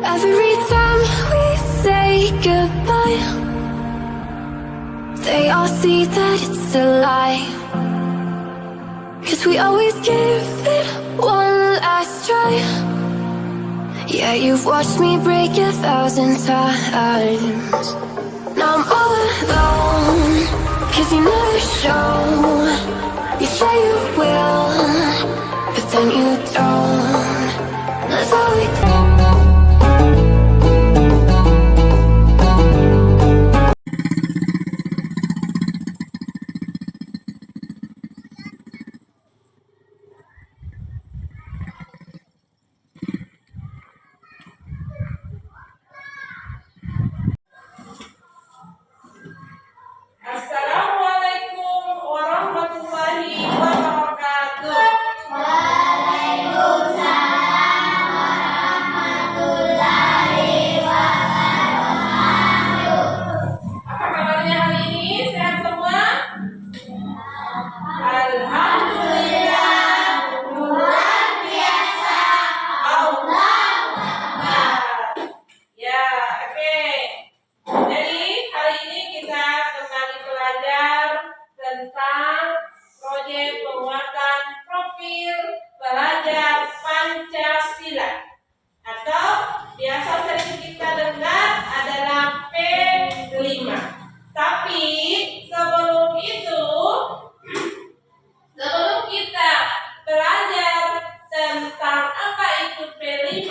Every time we say goodbye, they all see that it's a lie. 'Cause we always give it one last try. Yeah, you've watched me break 1,000 times. Now I'm all alone, 'cause you never show. You say you will, but then you don't. That's all we do. Assalamualaikum warahmatullahi wabarakatuh. Apa kabarnya hari ini? Sehat semua? Alhamdulillah, luar biasa. Allah Akbar. Ya, oke. Jadi hari ini kita kembali belajar tentang proyek penguatan profil pelajar Pancasila, atau biasa sering kita dengar adalah P5. Tapi sebelum kita belajar tentang apa itu P5,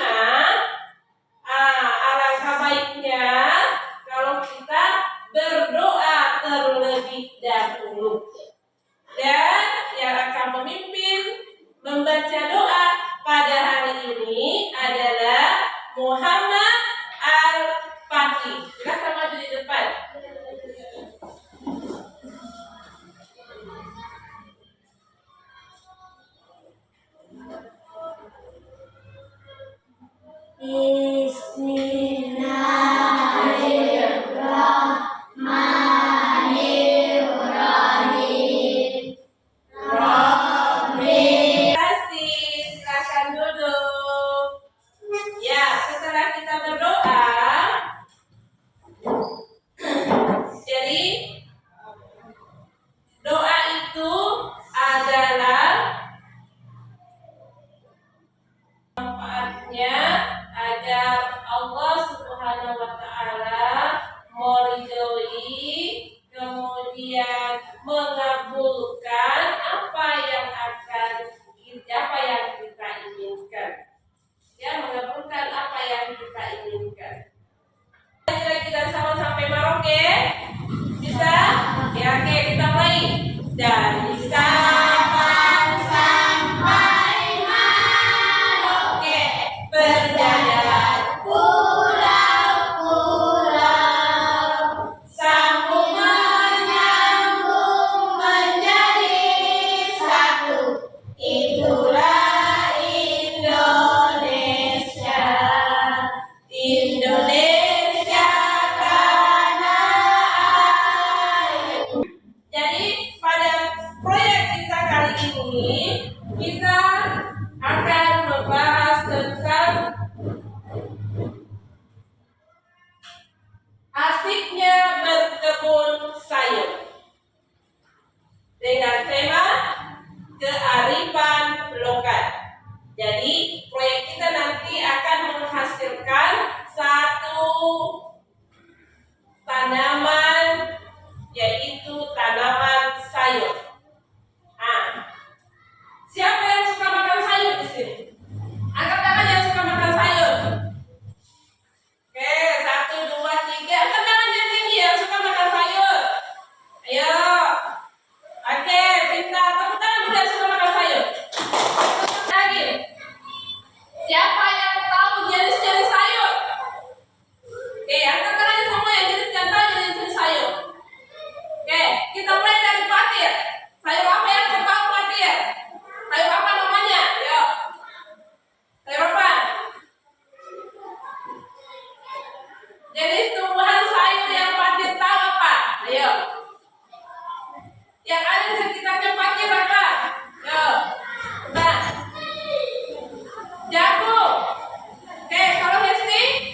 alangkah baiknya kalau kita berdoa terlebih dahulu. Dan yang akan memimpin membaca doa pada hari ini adalah Muhammad Al-Fatih. Silakan maju di depan. Silakan duduk. Ya, setelah kita berdoa, jadi doa itu adalah manfaatnya agar Allah Subhanahu wa taala meridhoi, kemudian mengabulkan apa yang kita inginkan. Ya, mengabulkan apa yang kita inginkan. Kita sama sampai Maroke? Bisa? Ya, oke, kita mulai. Dari Sabang sampai Maroke, berjalan pulau-pulau, sambung menyambung menjadi satu. Itulah Indonesia, Indonesia tanah air. Jadi pada proyek kita kali ini kita akan membahas tentang asiknya berkebun sayur dengan tema kearifan lokal. Jadi proyek kita nanti akan menghasilkan satu tanaman, yaitu tanaman sayur. Siapa yang suka makan sayur di sini? Angkat tangan yang suka makan sayur. Oke, 1, 2, 3. Angkat tangan yang tinggi yang suka makan sayur. Ayo. Oke, pintar. Tepuk tangan buat yang suka makan sayur. Lagi. Siapa yang tahu jenis-jenis sayur? Oke, angkat tangan semua yang jenis sayur. Oke, kita mulai dari patir. Sayur apa yang kau tahu patir? Sayur apa namanya? Yuk. Sayur apa? Jenis tumbuhan sayur yang patir tahu apa? Ayo. Yang ada di sekitarnya patir apa? Yuk. Nah. Jagung. Oke, kalau Hesti?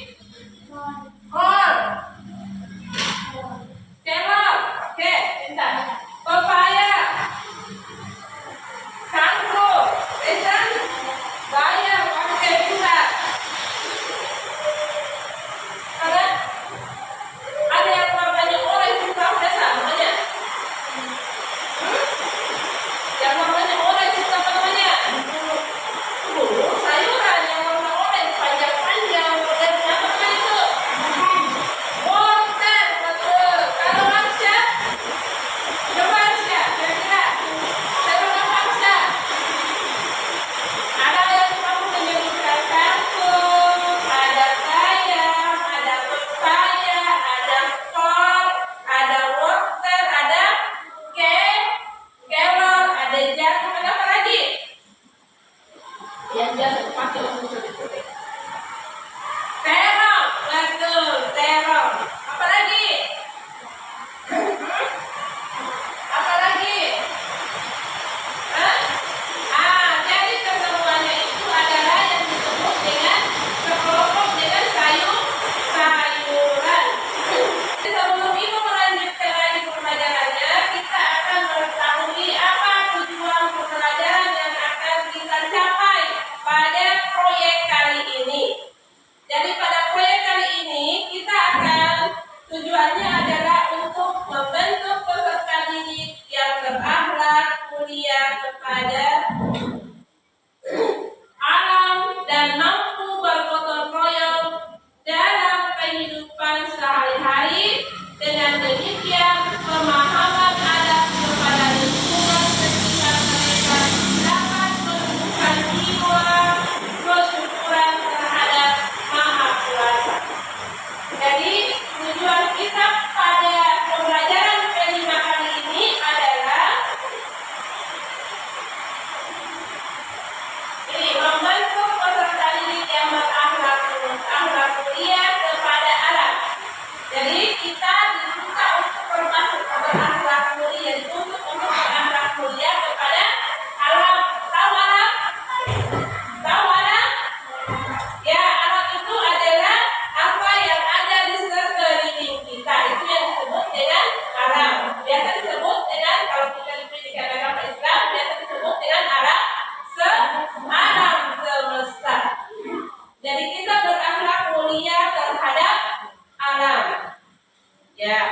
Ya,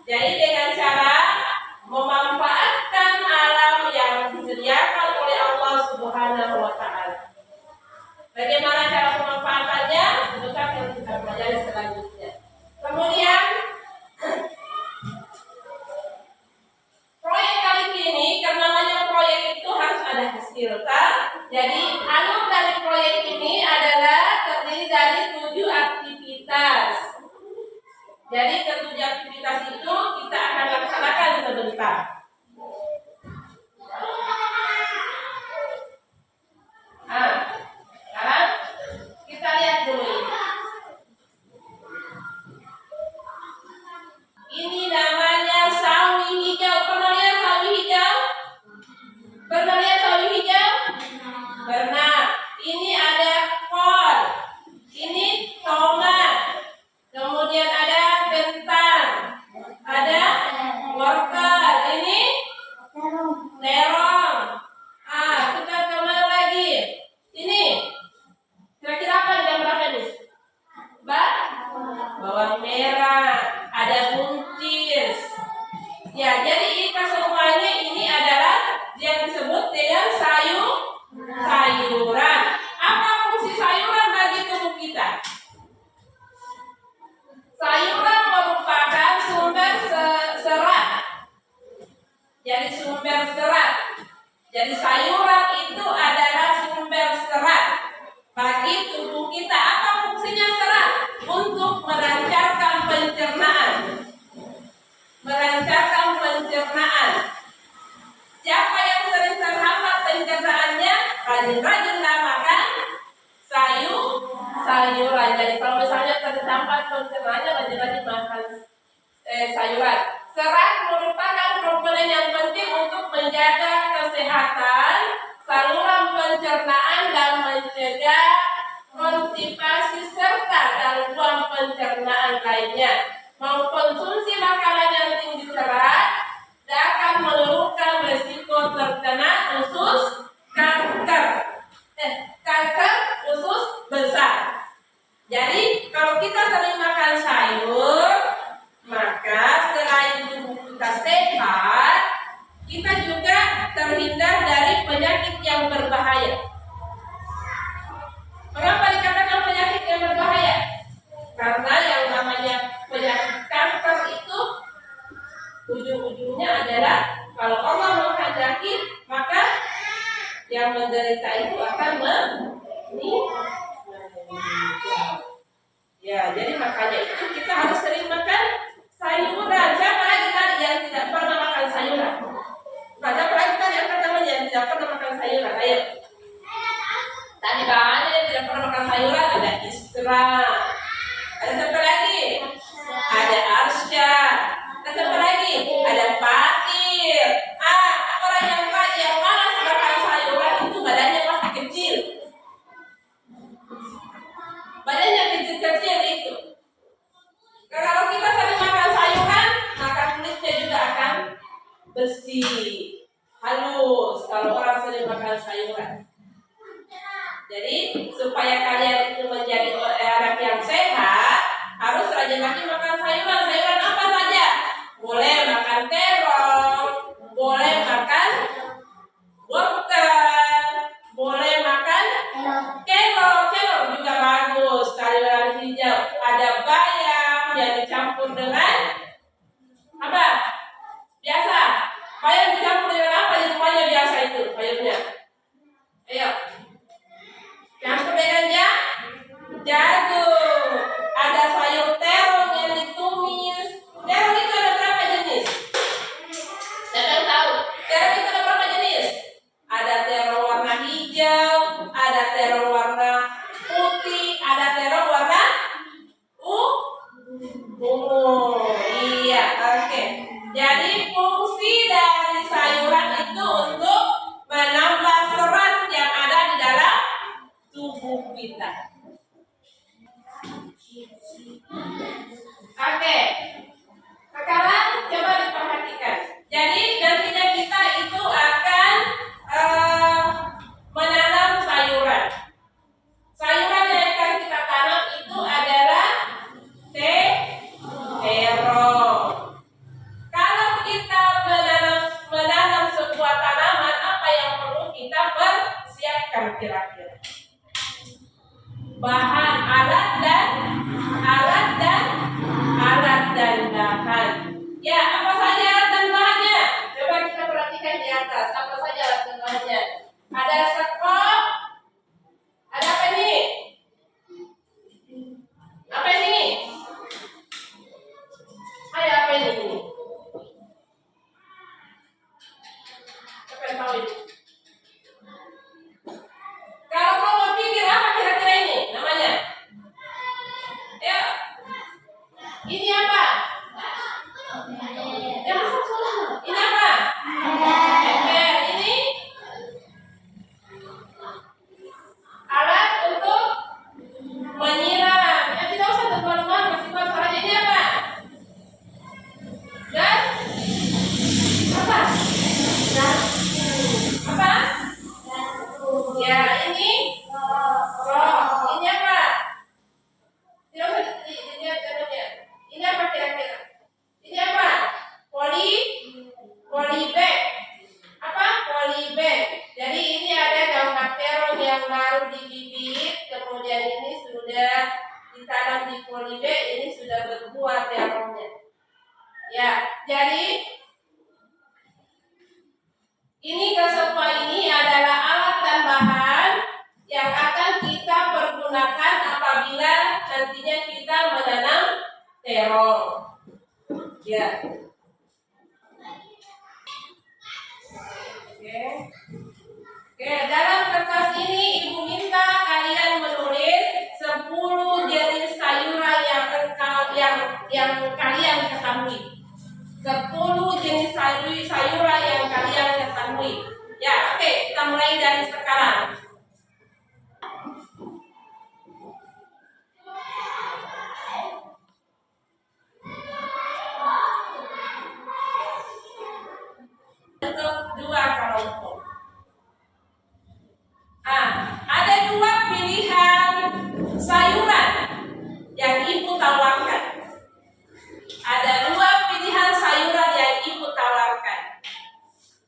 jadi dengan cara memanfaatkan alam yang disediakan oleh Allah Subhanahu wa Ta'ala. Bagaimana cara pemanfaatannya? Sebentar kita pelajari selanjutnya. Kemudian proyek kali ini, karena namanya proyek itu harus ada hasil, kan? Jadi alur dari proyek ini adalah terdiri dari 7 aktivitas. Jadi ketujuh aktivitas itu kita akan laksanakan sebentar. Sekarang kita lihat dulu ini. Ini namanya sawi hijau. Pernah lihat sawi hijau? Pernah lihat sawi hijau? Pernah. Ini ada kol. Ini tomat. Kemudian ada kentang. Ada wortel. Ini terong. Kita kemana lagi? Ini. Kira-kira apa yang berapa nih? Bawang merah. Ada buncis. Ya, jadi ini semuanya ini adalah yang disebut dengan sayuran. Apa fungsi sayuran bagi tubuh kita? Sayuran merupakan sumber serat. Jadi sumber serat. Jadi sayuran itu adalah sumber serat bagi tubuh kita. Apa fungsinya serat? Untuk melancarkan pencernaan. Melancarkan pencernaan. Siapa yang sering terhambat pencernaannya? Rajin-rajinlah makan sayuran. Jadi kalau misalnya terhambat pencernaannya, rajin-rajin makan sayuran. Serat merupakan komponen yang penting untuk menjaga kesehatan saluran pencernaan dan mencegah konstipasi serta gangguan pencernaan lainnya. Mengkonsumsi makanan yang tinggi serat akan menurunkan risiko terkena usus kanker usus besar. Jadi kalau kita sering makan sayur, maka selain tubuh kita sehat, kita juga terhindar dari penyakit yang berbahaya. Mengapa dikatakan penyakit yang berbahaya? Karena yang namanya penyakit kanker itu ujung-ujungnya adalah kalau Allah menghendaki, maka yang menderita itu akan meninggal. Ya, jadi makanya itu kita harus sering makan sayuran. Siapa lagi tadi yang tidak pernah makan sayuran? Siapa lagi tadi yang pertama yang tidak pernah makan sayuran? Ayo. Tadi banyak yang tidak pernah makan sayuran. Ada Isra. Ada siapa lagi? Ada Arsya. Ada siapa lagi? Ada Fatir. Orang yang malas makan sayuran itu badannya pasti kecil. Badannya kecil-kecil itu. Kalau kita sering makan sayuran, maka kulitnya juga akan bersih, halus. Kalau orang sering makan sayuran. Jadi supaya kalian itu menjadi anak yang sehat, harus rajin-rajin makan sayuran. Sayuran apa saja? Boleh makan terong, boleh makan wortel, boleh makan kelor juga bagus. Sayuran hijau, ada bayam yang dicampur dengan apa? Biasa. Bayam dicampur dengan apa? Di rumahnya biasa itu bayamnya. Ayo. Campur dengan jagung. Ada sayur terong yang ditumis. Terong itu ada berapa jenis? Siapa yang tahu? Terong itu ada berapa jenis? Ada terong warna hijau, ada terong warna putih, ada terong warna ungu. Iya, oke. Jadi fungsi dari sayuran itu untuk menambah serat yang ada di dalam tubuh kita. Oke. Sekarang coba diperhatikan. Jadi nantinya kita itu akan menanam sayuran. Sayuran yang akan kita tanam itu adalah terong. bahan, alat dan bahan. Ya, apa saja alat dan bahannya? Coba kita perhatikan di atas. Apa saja alat dan bahannya? Ada sekop. Ada apa ini? Apa ini? Ada apa ini? Siapa yang tahu ini? Kalau kamu pikir apa kira-kira ini namanya? Ya, ini apa? Ya, ini apa? Ember. Ini alat untuk menyiram. Ya, tidak usah terbalik-balik, masih kotor aja. Ini apa? Dan apa? Apa? Ya, ini roh. Ini apa? Tidak usah dilihat namanya. Ini apa kira-kira? Ini apa? Polybag. Apa? Polybag. Jadi ini ada gambar terong yang baru dibibit, kemudian ini sudah ditanam di polybag, ini sudah berbuah terongnya. Ya, jadi ini kesemua ini adalah alat dan bahan yang akan kita pergunakan apabila nantinya kita menanam terong. Ya. Oke, dalam kertas ini Ibu minta kalian menulis 10 jenis sayuran yang kalian ketahui. 10 jenis sayuran yang kalian ketahui. Ya, oke, kita mulai dari sekarang. Untuk 2 kelompok. Ada 2 pilihan sayuran yang Ibu tawarkan. Ada 2 pilihan sayuran yang Ibu tawarkan.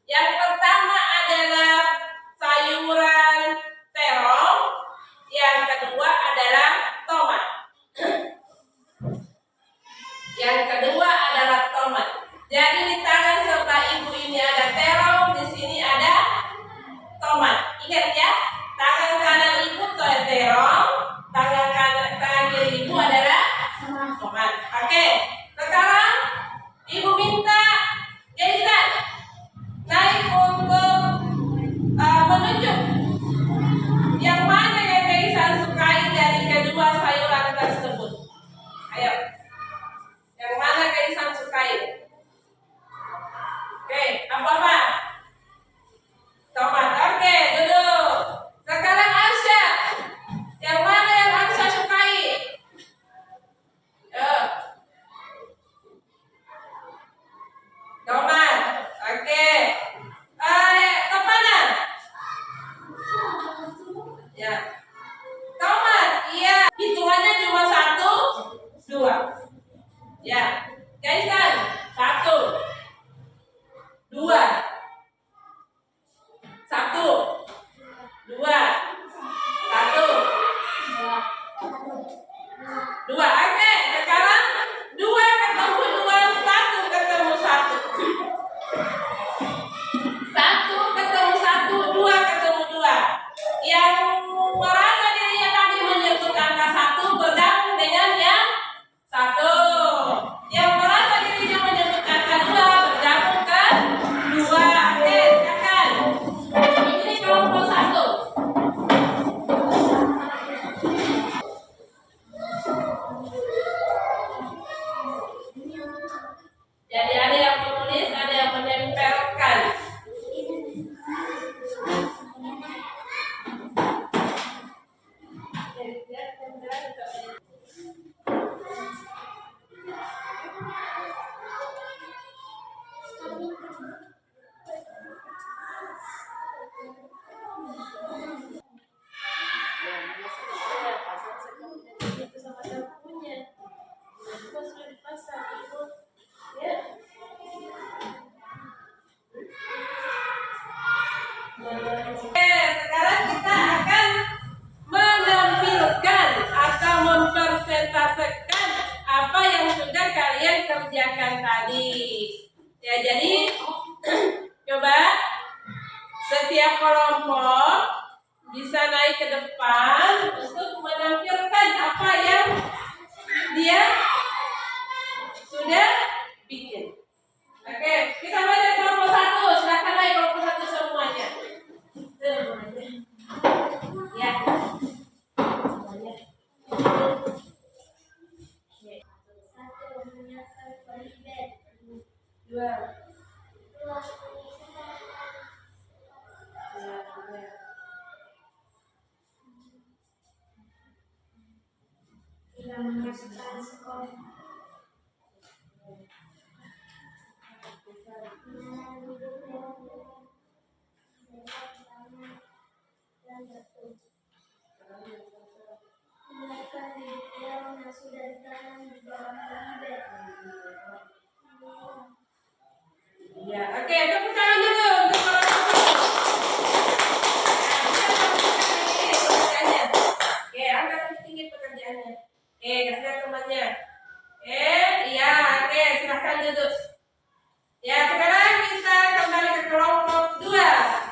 Yang pertama adalah sayuran terong, yang kedua adalah tomat. Yang kedua adalah tomat. Jadi di tangan sebelah Ibu ini ada terong, di sini ada tomat. Ingat ya, tangan kanan Ibu terong, tangan kiri Ibu adalah tomat. Oke, sekarang Ibu minta Jason naik untuk menunjuk yang mana yang Jason sukai dari kedua sayuran tersebut. Ayo, yang mana Jason sukai? Oke, apa? Tomat. Oke, duduk. Sekarang Arsya, yang mana yang Arsya sukai? Tomat. Oke. Kepanan? Ya. Tomat. Iya. Hitungannya cuma 1, 2. Ya. Jason, 1, 2. 1, 2. 1, 2. Oke, sekarang 2 ketemu 2, 1 ketemu 1. 1 ketemu 1, 2 ketemu 2. Yang merasa dirinya tadi menyebut angka 1 bergabung dengan yang 1. Yang merasa dirinya menyebut angka 2 bergabung ke 2. Oke, silakan. Ini kelompok 1. Jadi ada yang menulis, ada yang menempelkan. Oke, sekarang kita akan menampilkan menghasilkan sekolah. Ya, oke, tepuk tangan dulu untuk para pekerjaannya. Oke, angkat tinggi pekerjaannya. Oke, kasih lihat temannya. Iya, oke, silahkan duduk. Ya, sekarang kita kembali ke kelompok 2.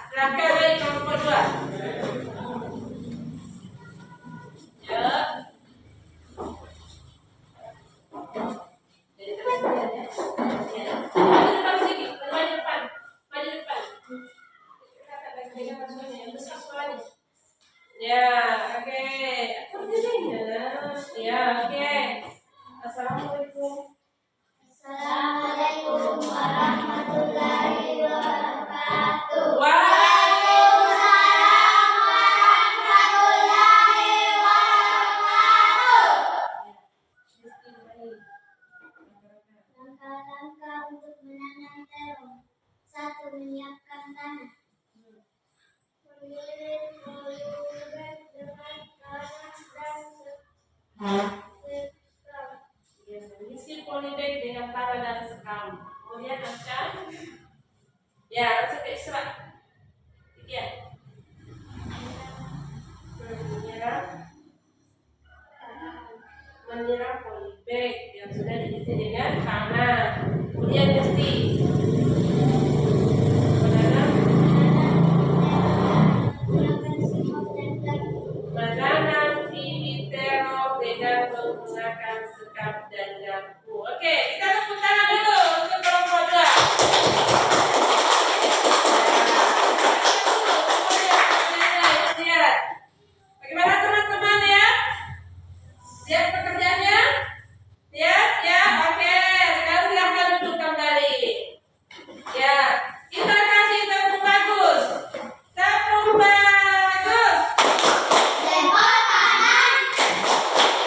Silahkan dari kelompok 2. Ya. Jadi teman-teman ya. Maju depan sedikit, maju depan. Maju depan. Kita akan pegang suaranya yang besar suaranya. Ya, oke. Pertanyaannya. Ya, oke. Assalamualaikum. Assalamualaikum warahmatullahi wabarakatuh. Waalaikumsalam warahmatullahi wabarakatuh. Langkah-langkah untuk menanam terong. 1. Menyiapkan tanah. Memilih polybag dengan tanah dan sekam. Mengisi polybag dengan tanah dan sekam. Kemudian akan ya langsung ke Isra. Ya. Menyiram polybag yang sudah diisi dengan tanah. Kemudian mesti menanam bibit terong dengan menggunakan sekam dan garpu. Oke, kita tepuk tangan dulu untuk kelompok 2. Bagaimana teman-teman ya? Siap pekerjaannya? Siap? Ya, oke. Sekarang silahkan duduk kembali. Ya, kita kasih tepuk bagus. Tepuk bagus. Lempar kanan,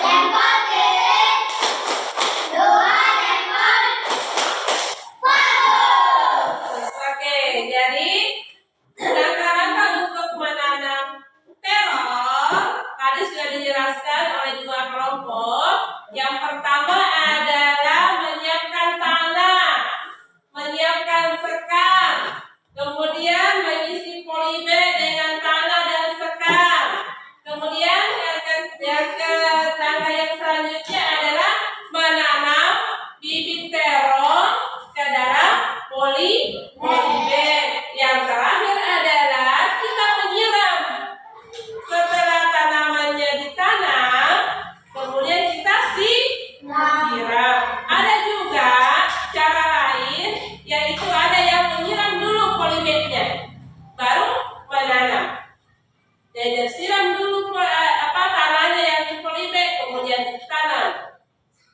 lempar kiri, 2 lempar bagus. Oke, jadi langkah-langkah untuk menanam terong tadi sudah dijelaskan oleh 2 kelompok. Yang pertama adalah menyiapkan tanah, menyiapkan sekam, kemudian mengisi polybag dengan tanah dan sekam. Kemudian yang ke langkah yang selanjutnya adalah menanam bibit terong ke dalam polybag. Yang terakhir adalah kita menyiram. Setelah tanamannya ditanam, kemudian kita siram. Ada juga cara lain, yaitu ada yang menyiram dulu polybagnya, baru menanam. Jadi siram dulu tanahnya yang di polybag, kemudian ditanam.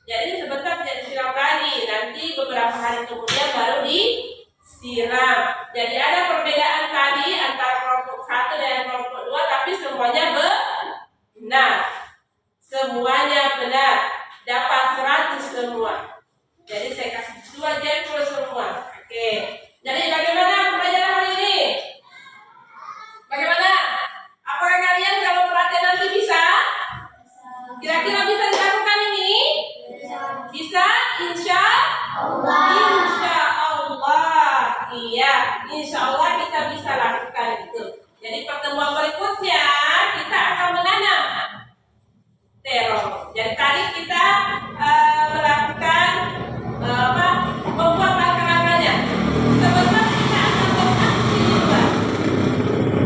Jadi sebentar tidak disiram lagi, nanti beberapa hari kemudian baru disiram. Jadi ada perbedaan tadi antara kelompok 1 dan kelompok 2, tapi semuanya benar. Semuanya benar. Dapat 100 semua. Jadi saya kasih 2 jempol semua. Oke. Jadi bagaimana pelajaran hari ini? Bagaimana? Apakah kalian kalau perhatian nanti bisa? Kira-kira bisa dilakukan ini? Bisa? Insya Allah. Iya, insya Allah kita bisa lakukan itu. Jadi pertemuan berikutnya kita akan menanam terong. Jadi tadi kita melakukan membuat langkah-langkahnya. Sebentar kita akan beraksi di luar.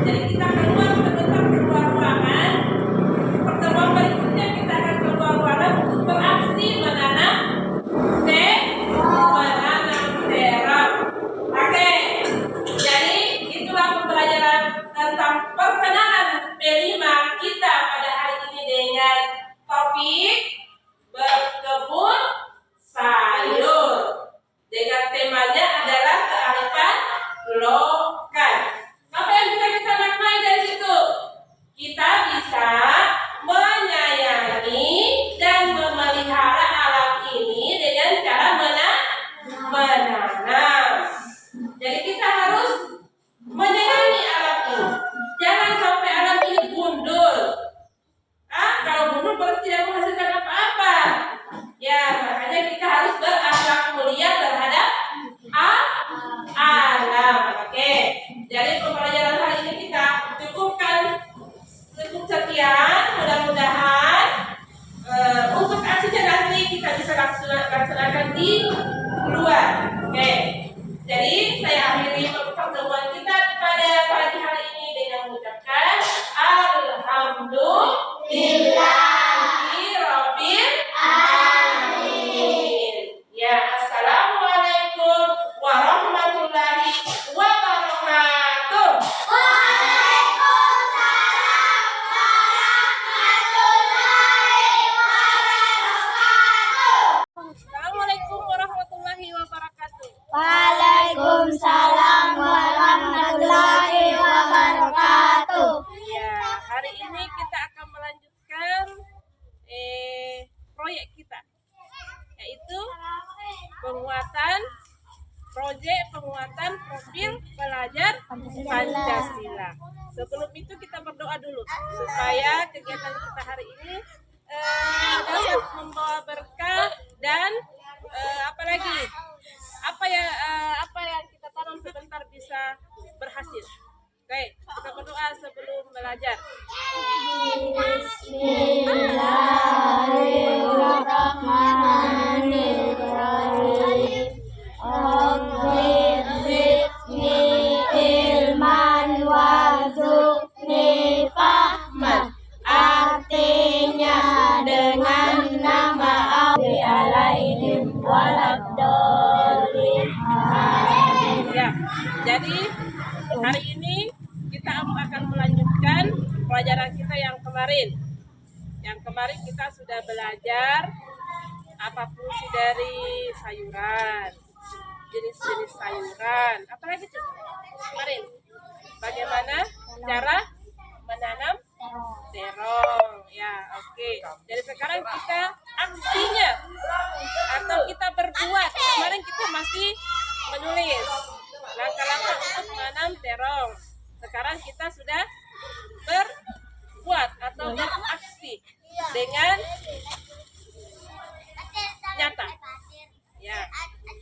Jadi kita keluar sebentar, keluar ruangan. Pertemuan berikutnya kita akan keluar ruangan untuk beraksi menanam terong. Oke. Jadi itulah pembelajaran laksanakan di luar. Oke. Jadi saya akhiri pertemuan kita pada pagi hari ini dengan mengucapkan Alhamdulillahirabbil alamin. Ya, assalamualaikum warahmatullahi wabarakatuh. Assalamualaikum warahmatullahi wabarakatuh. Waalaikumsalam warahmatullahi wabarakatuh. Ya, hari ini kita akan melanjutkan proyek kita, yaitu proyek penguatan profil pelajar Pancasila. Sebelum itu kita berdoa dulu supaya kegiatan kita hari ini dapat membawa berkah dan apalagi apa yang kita tanam sebentar bisa berhasil. Oke, kita berdoa sebelum belajar. Bismillahirrahmanirrahim. Rabbi zidni ilman warzuqni fahman. Artinya dengan nama Allah alaihim waladdallin. Ya, jadi hari ini kita akan melanjutkan pelajaran kita yang kemarin. Yang kemarin kita sudah belajar apa fungsi dari sayuran, jenis-jenis sayuran. Apalagi tuh kemarin? Bagaimana cara menanam terong? Ya, oke. Jadi sekarang kita aksinya atau kita berbuat. Kemarin kita masih menulis langkah-langkah untuk menanam terong. Sekarang kita sudah berbuat atau beraksi dengan nyata. Ya,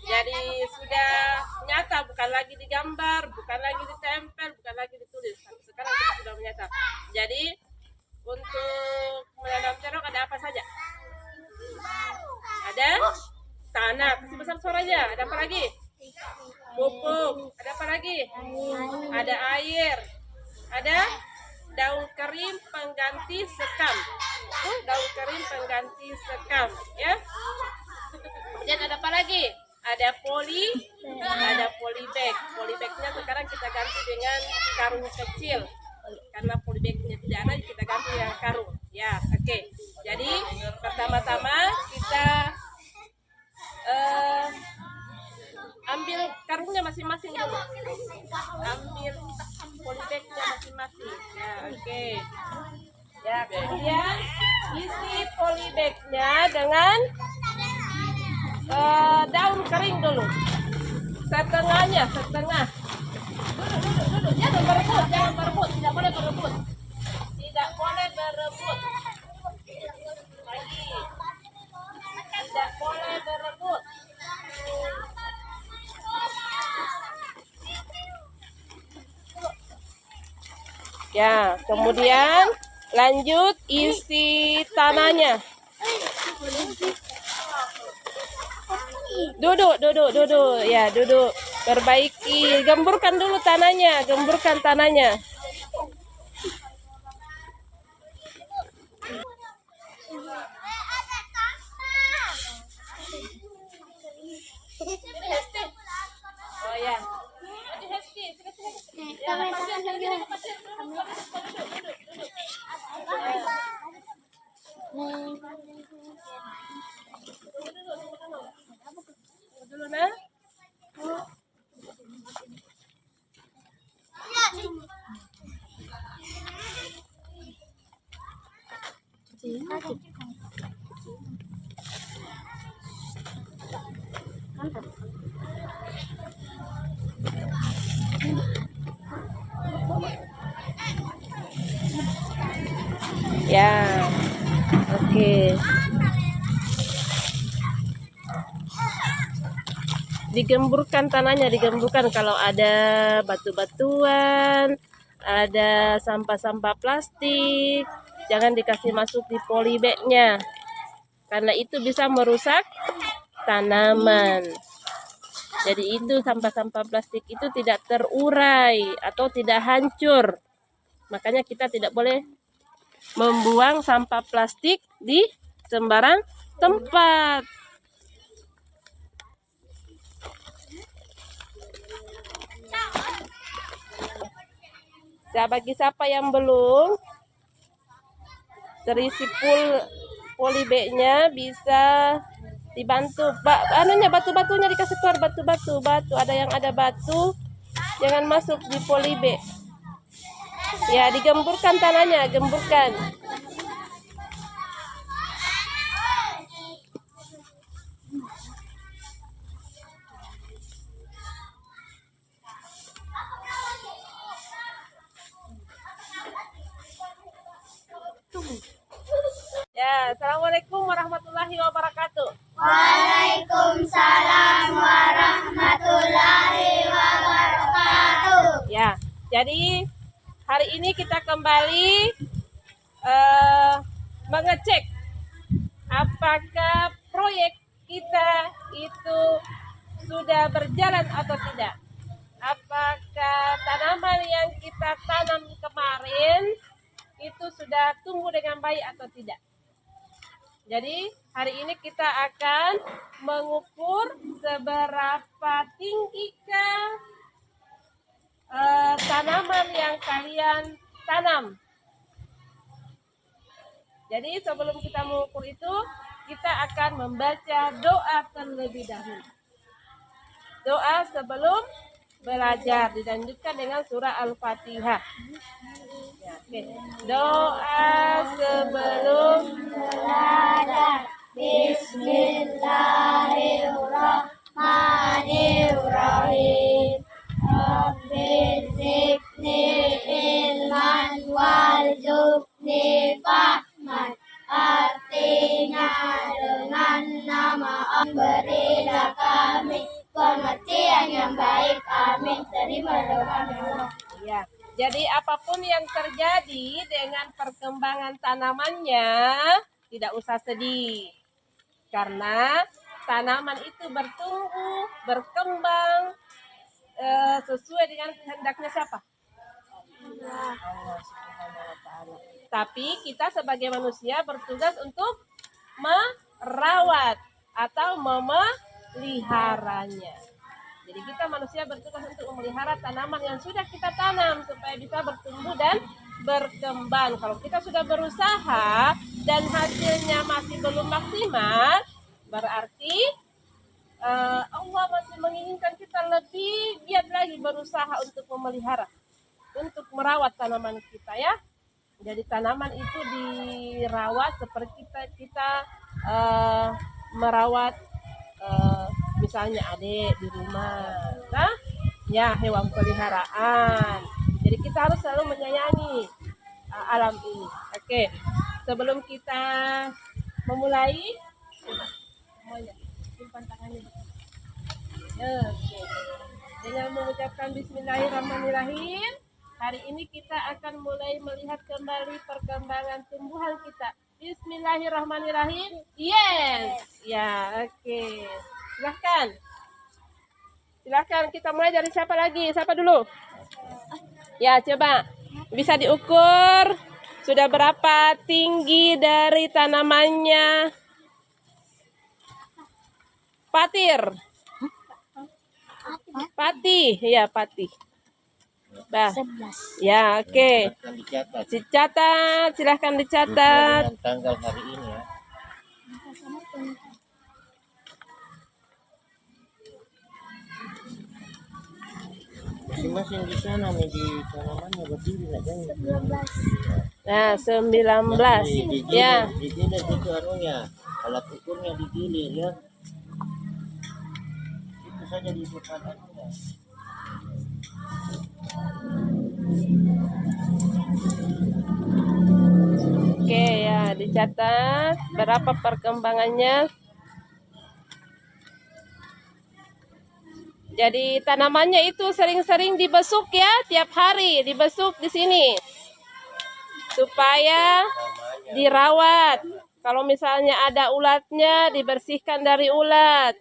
jadi sudah nyata, bukan lagi digambar, bukan lagi ditempel, bukan lagi ditulis. Sekarang kita sudah menyata. Jadi untuk menanam terong ada apa saja? Ada tanah, kasih besar suaranya. Ada apa lagi? Pupuk. Ada apa lagi? Ada air. Ada daun kering pengganti sekam. Daun kering pengganti sekam, ya. Kemudian ada apa lagi? Ada polybag. Polybagnya sekarang kita ganti dengan karung kecil. Karena polybagnya tidak ada, kita ganti dengan karung. Ya, oke. Jadi pertama-tama kita ambil karungnya masing-masing dulu. Ambil polybagnya masing-masing. Ya, oke. Ya, kemudian isi polybagnya dengan daun kering dulu. Setengah. Duduk. Jangan berebut. Tidak boleh berebut. Lagi. Tidak boleh berebut. Ya, kemudian lanjut isi tanahnya. Duduk. Ya, duduk. Perbaiki, gemburkan dulu tanahnya, Oh ya. Dulu nah. Ya, oke. Digemburkan tanahnya, kalau ada batu-batuan, ada sampah-sampah plastik, jangan dikasih masuk di polybagnya, karena itu bisa merusak tanaman. Jadi itu sampah-sampah plastik itu tidak terurai atau tidak hancur. Makanya kita tidak boleh membuang sampah plastik di sembarang tempat. Bagi siapa yang belum terisi polybag-nya bisa dibantu. Batu-batunya dikasih keluar, batu. Ada yang ada batu, jangan masuk di polybag. Ya, digemburkan tanahnya, gemburkan. Ya, assalamualaikum warahmatullahi wabarakatuh. Waalaikumsalam warahmatullahi wabarakatuh. Ya, jadi hari ini kita kembali mengecek apakah proyek kita itu sudah berjalan atau tidak. Apakah tanaman yang kita tanam kemarin itu sudah tumbuh dengan baik atau tidak. Jadi hari ini kita akan mengukur seberapa tinggikah tanaman yang kalian tanam. Jadi sebelum kita mengukur itu, kita akan membaca doa terlebih dahulu. Doa sebelum belajar dilanjutkan dengan surah Al-Fatihah. Ya, oke. Doa sebelum belajar. Bismillahirrahmanirrahim. Rabbi zidni ilman warzuqni fahman. Artinya dengan nama Allah berilah kami kematian yang baik. Amin. Terima doa Allah. ya. Jadi apapun yang terjadi dengan perkembangan tanamannya, tidak usah sedih. Karena tanaman itu bertumbuh, berkembang sesuai dengan kehendaknya siapa? Allah Subhanahu wa Ta'ala. Tapi kita sebagai manusia bertugas untuk merawat atau memeliharanya. Jadi kita manusia bertugas untuk memelihara tanaman yang sudah kita tanam supaya bisa bertumbuh dan berkembang. Kalau kita sudah berusaha dan hasilnya masih belum maksimal, berarti Allah masih menginginkan kita lebih giat lagi berusaha untuk memelihara, untuk merawat tanaman kita ya. Jadi tanaman itu dirawat seperti kita merawat misalnya adik di rumah, nah, ya hewan peliharaan. Jadi kita harus selalu menyayangi alam ini. Oke, sebelum kita memulai, semuanya simpan tangannya. Oke, dengan mengucapkan Bismillahirrahmanirrahim, hari ini kita akan mulai melihat kembali perkembangan tumbuhan kita. Bismillahirrahmanirrahim. Yes. Ya, oke. Silahkan kita mulai dari siapa lagi? Siapa dulu? Ya, coba. Bisa diukur sudah berapa tinggi dari tanamannya? Patir. Pati. Ya, pati. Bah. Ya, oke. Dicatat, silahkan dicatat. Dengan tanggal hari ini ya. Masing-masing di sana nih di tanamannya berdiri nak jangan. Nah, 19. Ya. Digilir itu anunya. Alat ukurnya digilir ya. Itu saja dibutuhkan anunya. Oke ya, dicatat berapa perkembangannya. Jadi tanamannya itu sering-sering dibesuk ya, tiap hari dibesuk di sini supaya dirawat. Kalau misalnya ada ulatnya, dibersihkan dari ulat.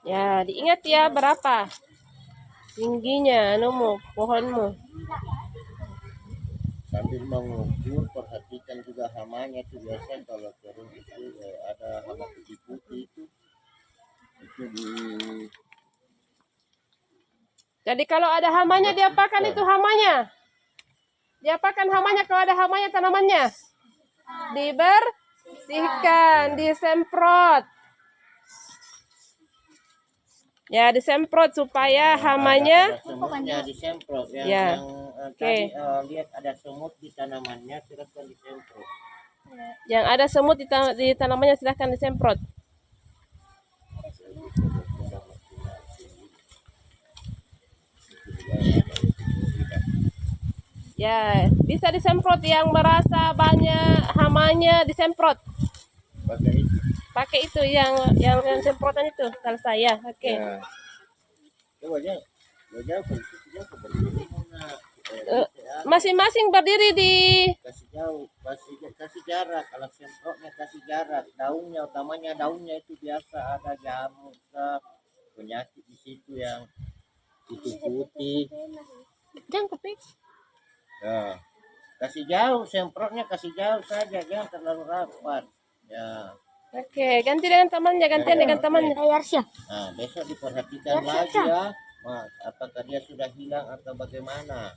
Ya, diingat ya berapa tingginya anumu, pohonmu. Sambil mengukur, perhatikan juga hamanya itu biasa kalau turun itu ada hama putih-putih itu di Jadi kalau ada hamanya diapakan itu hamanya? Diapakan hamanya kalau ada hamanya tanamannya? Dibersihkan, disemprot. Ya, disemprot supaya hamanya ada semutnya disemprot yang, Ya. yang Oke. tadi lihat ada semut di tanamannya silahkan disemprot. yang ada semut di tanamannya silahkan disemprot. Ya, bisa disemprot yang merasa banyak hamanya disemprot. Pakai itu. Pakai itu yang semprotan itu kalau saya. Oke. Ya. Coba aja, jauh berdiri mana? Masing-masing berdiri di Kasih jauh, kasih jarak. Kalau semprotnya kasih jarak. Daunnya utamanya daunnya itu biasa ada jamur, penyakit di situ yang putih-putih. jangan kupik. Ya. Kasih jauh, semprotnya kasih jauh saja, jangan terlalu rapat. Ya. Oke, ganti dengan temannya, gantian dengan temannya. Nah, besok diperhatikan lagi ya, Mas, apakah dia sudah hilang atau bagaimana.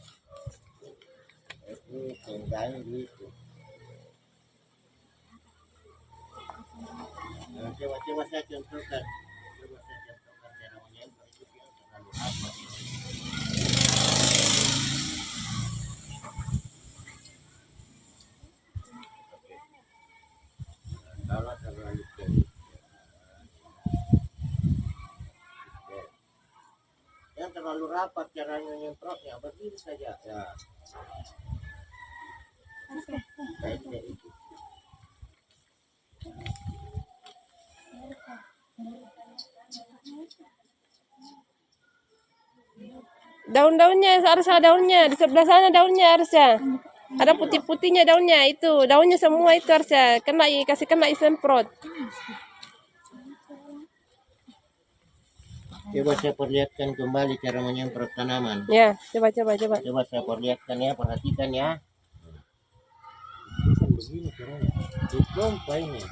Itu tinggal gitu. Nah, coba saya contohkan. Coba saya contohkan cara menyemprot itu yang terlalu rapat. Kalau terlalu kering. Yang terlalu rapat caranya nyemprotnya berdiri saja ya. Kayak itu. Daun-daunnya harus ada daunnya. Di sebelah sana daunnya harusnya. Ada putih-putihnya daunnya itu. Daunnya semua itu harusnya kasih kena semprot. Coba saya perlihatkan kembali cara menyemprot tanaman. Ya, coba. Coba saya perlihatkan ya, perhatikan ya. Bukan begini caranya. Dipompa ini.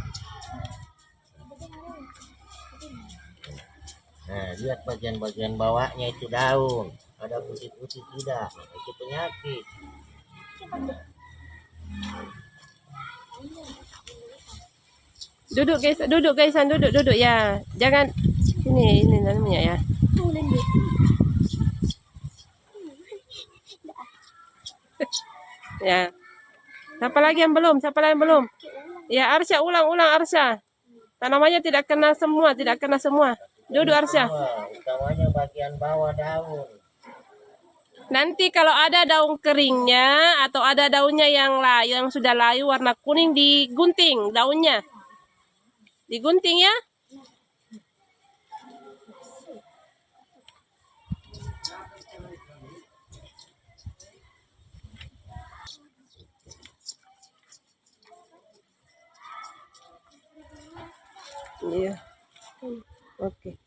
Nah, lihat bagian-bagian bawahnya itu daun. Ada putih-putih tidak. Itu penyakit. Duduk guys, duduk ya. Jangan ini namanya ya. Ya. Siapa lagi yang belum? Ya, Arsya ulang Arsya. Tanamannya tidak kena semua. Duduk Arsya. Utamanya bagian bawah daun. Nanti kalau ada daun keringnya atau ada daunnya yang sudah layu warna kuning digunting daunnya. Digunting ya. Iya. Oke.